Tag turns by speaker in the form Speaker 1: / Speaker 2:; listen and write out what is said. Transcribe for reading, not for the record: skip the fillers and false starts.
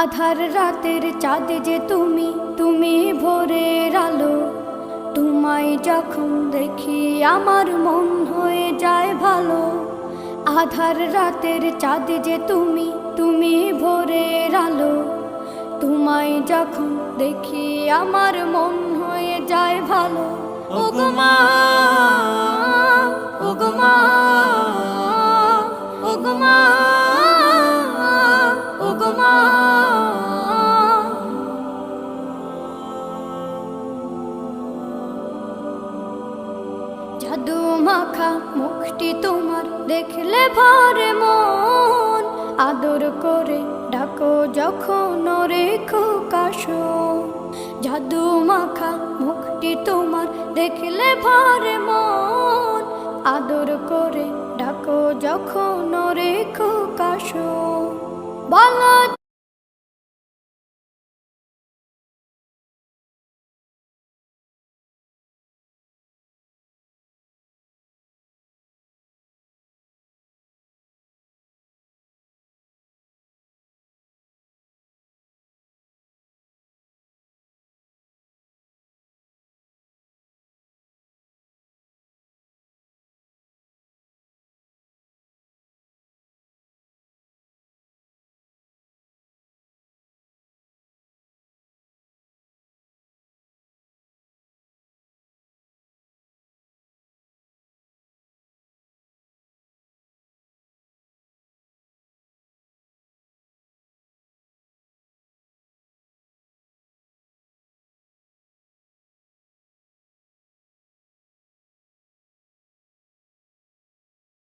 Speaker 1: আধার রাতের চাঁদ যে তুমি, তুমি ভোরের আলো। তোমায় যখন দেখি আমার মন হয়ে যায় ভালো। আধার রাতের চাঁদ যে তুমি, তুমি ভোরের আলো। তোমায় যখন দেখি আমার মন হয়ে যায় ভালো। ওগো মা, ওগো মা, ওগো মা, ওগো মা। জাদু মাখা মুখটি তোমার দেখলে ভরে মন। আদর করে ডাকো যখন রেখো কাশো। জাদু মাখা মুখটি তোমার দেখলে ভরে মন। আদর করে ডাকো যখন রেখো কাশো। বলো